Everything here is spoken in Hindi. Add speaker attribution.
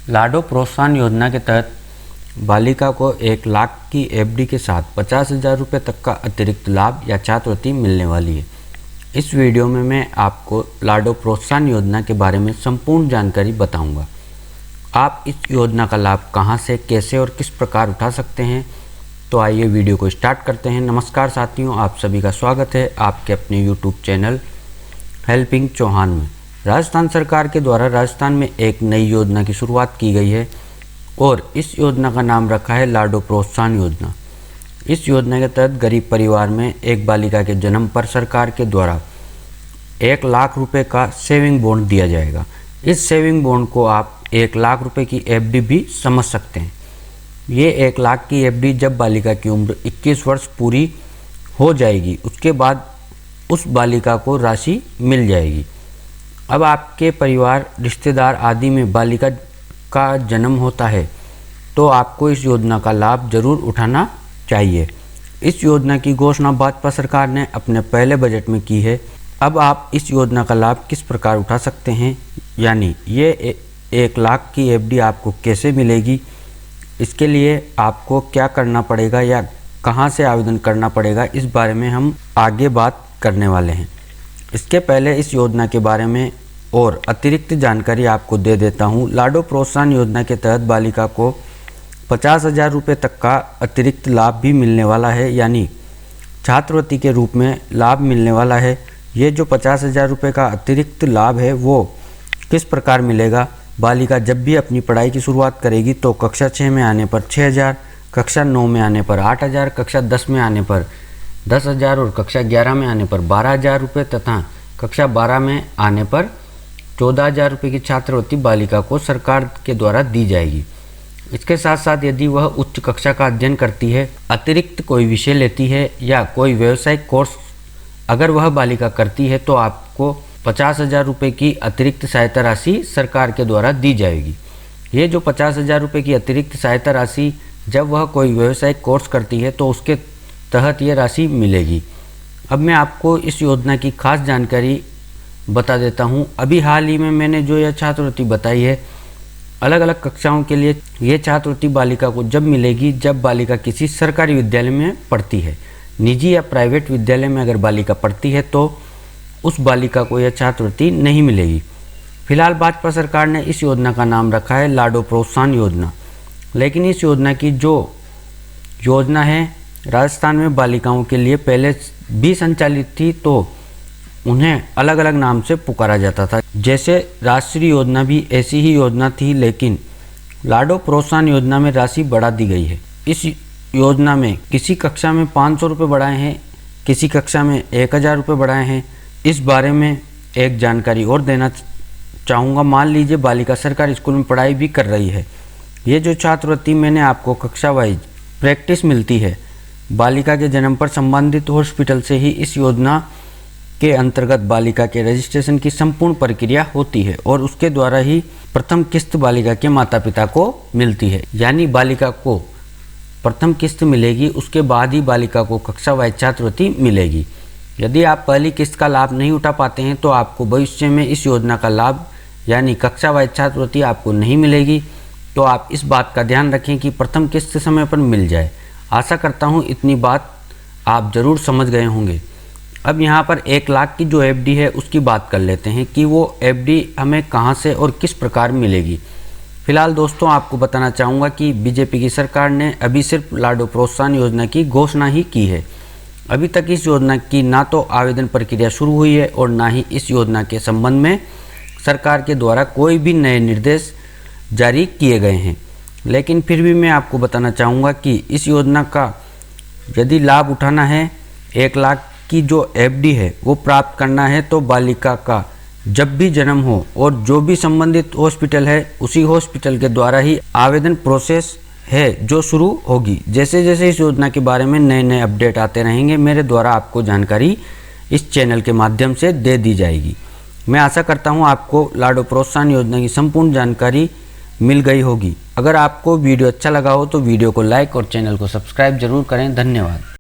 Speaker 1: लाडो प्रोत्साहन योजना के तहत बालिका को 1 लाख की एफडी के साथ 50,000 रुपये तक का अतिरिक्त लाभ या छात्रवृत्ति मिलने वाली है। इस वीडियो में मैं आपको लाडो प्रोत्साहन योजना के बारे में संपूर्ण जानकारी बताऊंगा। आप इस योजना का लाभ कहां से, कैसे और किस प्रकार उठा सकते हैं। तो आइए वीडियो को स्टार्ट करते हैं। नमस्कार साथियों, आप सभी का स्वागत है आपके अपने यूट्यूब चैनल हेल्पिंग चौहान में। राजस्थान सरकार के द्वारा राजस्थान में एक नई योजना की शुरुआत की गई है और इस योजना का नाम रखा है लाडो प्रोत्साहन योजना। इस योजना के तहत गरीब परिवार में एक बालिका के जन्म पर सरकार के द्वारा 1 लाख रुपए का सेविंग बॉन्ड दिया जाएगा। इस सेविंग बॉन्ड को आप 1 लाख रुपए की एफडी भी समझ सकते हैं। ये 1 लाख की एफडी जब बालिका की उम्र 21 वर्ष पूरी हो जाएगी, उसके बाद उस बालिका को राशि मिल जाएगी। अब आपके परिवार, रिश्तेदार आदि में बालिका का जन्म होता है तो आपको इस योजना का लाभ जरूर उठाना चाहिए। इस योजना की घोषणा भाजपा सरकार ने अपने पहले बजट में की है। अब आप इस योजना का लाभ किस प्रकार उठा सकते हैं, यानी ये 1 लाख की एफडी आपको कैसे मिलेगी, इसके लिए आपको क्या करना पड़ेगा या कहां से आवेदन करना पड़ेगा, इस बारे में हम आगे बात करने वाले हैं। इसके पहले इस योजना के बारे में और अतिरिक्त जानकारी आपको दे देता हूं। लाडो प्रोत्साहन योजना के तहत बालिका को 50,000 रुपये तक का अतिरिक्त लाभ भी मिलने वाला है, यानी छात्रवृत्ति के रूप में लाभ मिलने वाला है। ये जो 50,000 रुपये का अतिरिक्त लाभ है वो किस प्रकार मिलेगा। बालिका जब भी अपनी पढ़ाई की शुरुआत करेगी तो कक्षा 6 में आने पर 6,000, कक्षा 9 में आने पर 8,000, कक्षा 10 में आने पर 10,000 और कक्षा 11 में आने पर 12,000 रुपये तथा कक्षा 12 में आने पर 14,000 रुपये की छात्रवृत्ति बालिका को सरकार के द्वारा दी जाएगी। इसके साथ साथ यदि वह उच्च कक्षा का अध्ययन करती है, अतिरिक्त कोई विषय लेती है या कोई व्यावसायिक कोर्स अगर वह बालिका करती है तो आपको 50,000 रुपये की अतिरिक्त सहायता राशि सरकार के द्वारा दी जाएगी। ये जो 50,000 रुपये की अतिरिक्त सहायता राशि जब वह कोई व्यावसायिक कोर्स करती है तो उसके तहत ये राशि मिलेगी। अब मैं आपको इस योजना की खास जानकारी बता देता हूँ। अभी हाल ही में मैंने जो यह छात्रवृत्ति बताई है, अलग अलग कक्षाओं के लिए ये छात्रवृत्ति बालिका को जब मिलेगी जब बालिका किसी सरकारी विद्यालय में पढ़ती है। निजी या प्राइवेट विद्यालय में अगर बालिका पढ़ती है तो उस बालिका को यह छात्रवृत्ति नहीं मिलेगी। फिलहाल भाजपा सरकार ने इस योजना का नाम रखा है लाडो प्रोत्साहन योजना, लेकिन इस योजना की जो योजना है राजस्थान में बालिकाओं के लिए पहले भी संचालित थी, तो उन्हें अलग अलग नाम से पुकारा जाता था। जैसे राष्ट्रीय योजना भी ऐसी ही योजना थी, लेकिन लाडो प्रोत्साहन योजना में राशि बढ़ा दी गई है। इस योजना में किसी कक्षा में 500 रुपये बढ़ाए हैं, किसी कक्षा में 1,000 रुपये बढ़ाए हैं। इस बारे में एक जानकारी और देना चाहूँगा। मान लीजिए बालिका सरकारी स्कूल में पढ़ाई भी कर रही है। ये जो छात्रवृत्ति मैंने आपको कक्षा वाइज प्रैक्टिस मिलती है, बालिका के जन्म पर संबंधित हॉस्पिटल से ही इस योजना के अंतर्गत बालिका के रजिस्ट्रेशन की संपूर्ण प्रक्रिया होती है और उसके द्वारा ही प्रथम किस्त बालिका के माता पिता को मिलती है। यानी बालिका को प्रथम किस्त मिलेगी, उसके बाद ही बालिका को कक्षा वाइज छात्रवृत्ति मिलेगी। यदि आप पहली किस्त का लाभ नहीं उठा पाते हैं तो आपको भविष्य में इस योजना का लाभ यानी कक्षा वाइज छात्रवृत्ति आपको नहीं मिलेगी। तो आप इस बात का ध्यान रखें कि प्रथम किस्त समय पर मिल जाए। आशा करता हूँ इतनी बात आप ज़रूर समझ गए होंगे। अब यहाँ पर 1 लाख की जो एफडी है उसकी बात कर लेते हैं कि वो एफडी हमें कहाँ से और किस प्रकार मिलेगी। फिलहाल दोस्तों आपको बताना चाहूँगा कि बीजेपी की सरकार ने अभी सिर्फ लाडो प्रोत्साहन योजना की घोषणा ही की है। अभी तक इस योजना की ना तो आवेदन प्रक्रिया शुरू हुई है और ना ही इस योजना के संबंध में सरकार के द्वारा कोई भी नए निर्देश जारी किए गए हैं। लेकिन फिर भी मैं आपको बताना चाहूँगा कि इस योजना का यदि लाभ उठाना है, 1 लाख की जो एफडी है वो प्राप्त करना है, तो बालिका का जब भी जन्म हो और जो भी संबंधित हॉस्पिटल है उसी हॉस्पिटल के द्वारा ही आवेदन प्रोसेस है जो शुरू होगी। जैसे जैसे इस योजना के बारे में नए नए अपडेट आते रहेंगे, मेरे द्वारा आपको जानकारी इस चैनल के माध्यम से दे दी जाएगी। मैं आशा करता हूं आपको लाडो प्रोत्साहन योजना की संपूर्ण जानकारी मिल गई होगी। अगर आपको वीडियो अच्छा लगा हो तो वीडियो को लाइक और चैनल को सब्सक्राइब जरूर करें। धन्यवाद।